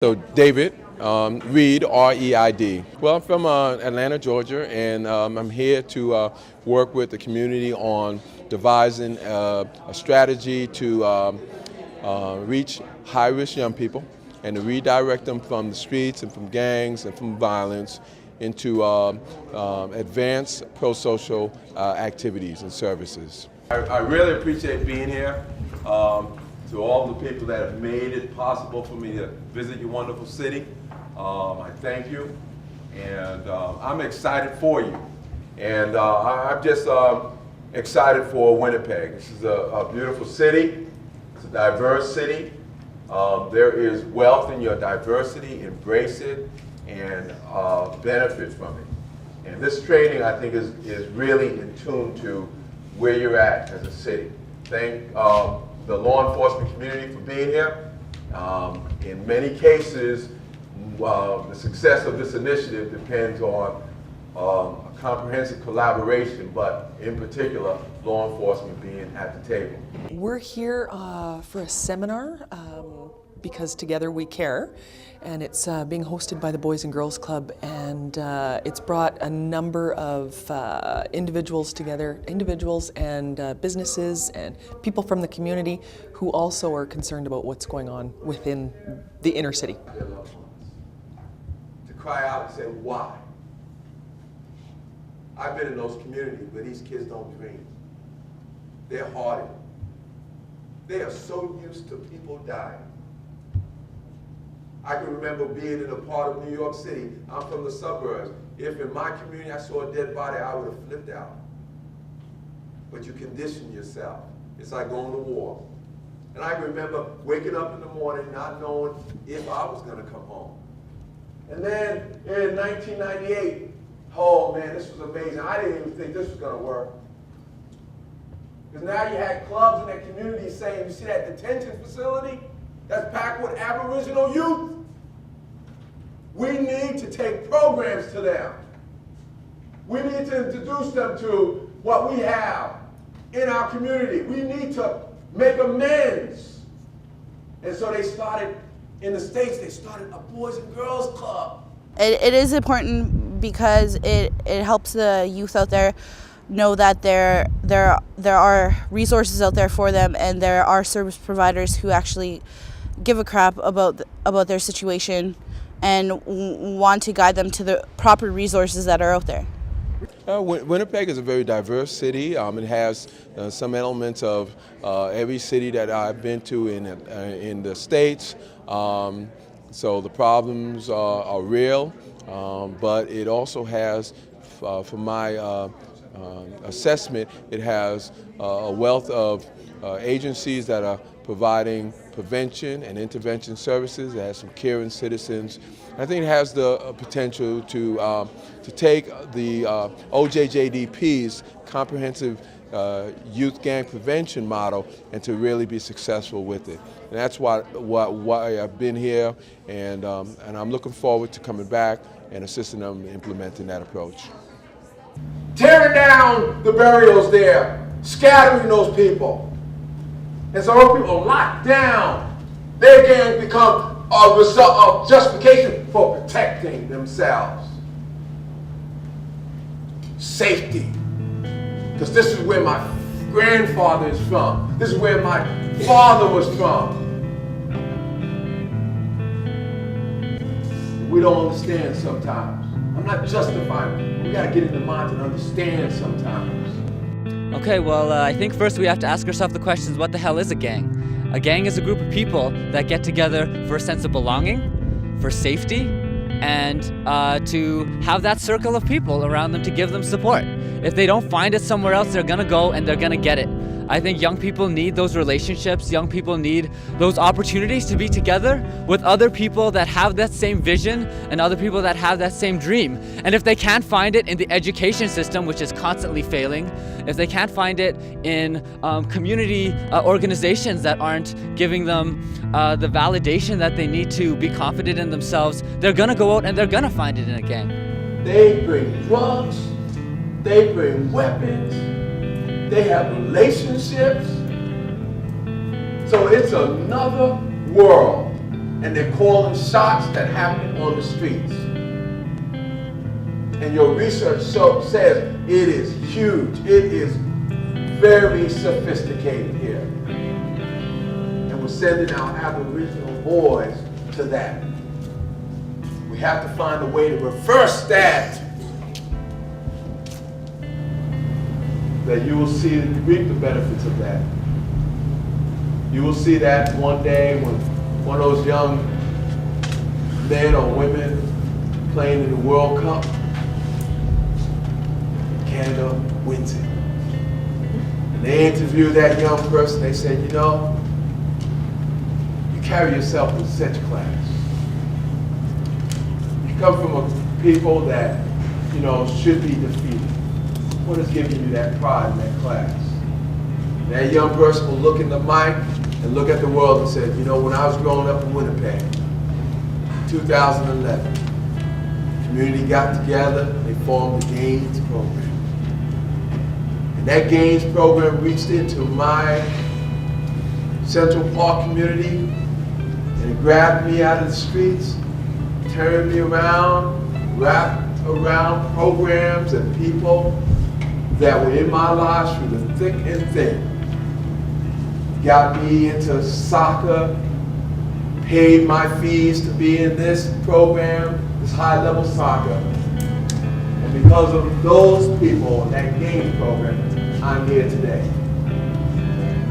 So David, Reid, R-E-I-D. Well, I'm from Atlanta, Georgia, and I'm here to work with the community on devising a strategy to reach high-risk young people and to redirect them from the streets and from gangs and from violence into advanced pro-social activities and services. I really appreciate being here. To all the people that have made it possible for me to visit your wonderful city, I thank you, and I'm excited for you. And I'm just excited for Winnipeg. This is a beautiful city. It's a diverse city. There is wealth in your diversity. Embrace it and benefit from it. And this training, I think, is really in tune to where you're at as a city. Thank the law enforcement community for being here. In many cases, the success of this initiative depends on a comprehensive collaboration, but in particular, law enforcement being at the table. We're here for a seminar because Together We Care, and it's being hosted by the Boys and Girls Club, and it's brought a number of individuals together, individuals and businesses and people from the community who also are concerned about what's going on within the inner city. Their loved ones. To cry out and say, why? I've been in those communities where these kids don't dream. They're hardened. They are so used to people dying. I can remember being in a part of New York City. I'm from the suburbs. If in my community I saw a dead body, I would have flipped out. But you condition yourself. It's like going to war. And I can remember waking up in the morning not knowing if I was going to come home. And then in 1998, oh man, this was amazing. I didn't even think this was going to work. Because now you had clubs in that community saying, you see that detention facility? That's packed with Aboriginal youth. We need to take programs to them. We need to introduce them to what we have in our community. We need to make amends. And so they started, in the States, they started a Boys and Girls Club. It is important because it helps the youth out there know that there are resources out there for them, and there are service providers who actually give a crap about their situation and want to guide them to the proper resources that are out there. Winnipeg is a very diverse city. It has some elements of every city that I've been to in the States. So the problems are real, but it also has, from my assessment, it has a wealth of agencies that are providing prevention and intervention services. It has some caring citizens. I think it has the potential to take the OJJDP's comprehensive youth gang prevention model and to really be successful with it. And that's why I've been here, and I'm looking forward to coming back and assisting them in implementing that approach. Tearing down the burials there, scattering those people. And so those people are locked down. Their gangs become a result of justification for protecting themselves. Safety. Because this is where my grandfather is from. This is where my father was from. We don't understand sometimes. I'm not justifying. We got to get in the mind and understand sometimes. Okay, well, I think first we have to ask ourselves the questions, what the hell is a gang? A gang is a group of people that get together for a sense of belonging, for safety, and to have that circle of people around them to give them support. If they don't find it somewhere else, they're gonna go and they're gonna get it. I think young people need those relationships. Young people need those opportunities to be together with other people that have that same vision and other people that have that same dream. And if they can't find it in the education system, which is constantly failing, if they can't find it in community organizations that aren't giving them the validation that they need to be confident in themselves, they're gonna go out and they're gonna find it in a gang. They bring drugs, they bring weapons, they have relationships. So it's another world. and they're calling shots that happen on the streets. And your research says it is huge. It is very sophisticated here. And we're sending our Aboriginal boys to that. We have to find a way to reverse that. That you will see, reap the benefits of that. You will see that one day when one of those young men or women playing in the World Cup, Canada wins it. And they interview that young person, they say, you know, you carry yourself with such class. You come from a people that, you know, should be defeated. What is giving you that pride in that class? And that young person will look in the mic and look at the world and say, you know, when I was growing up in Winnipeg, 2011, the community got together, they formed the GAINS program. And that GAINS program reached into my Central Park community and it grabbed me out of the streets, turned me around, wrapped around programs and people that were in my life through the thick and thin. Got me into soccer, paid my fees to be in this program, this high-level soccer. And because of those people in that GAINS program, I'm here today.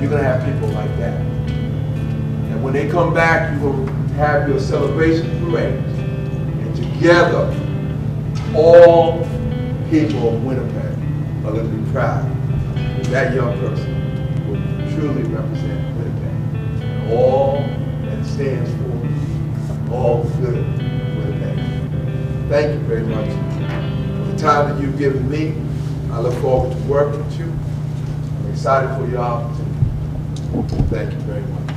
You're gonna have people like that. And when they come back, you will have your celebration parade. And together, all people of Winnipeg are gonna be proud that that young person will truly represent Winnipeg. And all that stands for, all good Winnipeg. Thank you very much for the time that you've given me. I look forward to working with you. I'm excited for your opportunity. Thank you very much.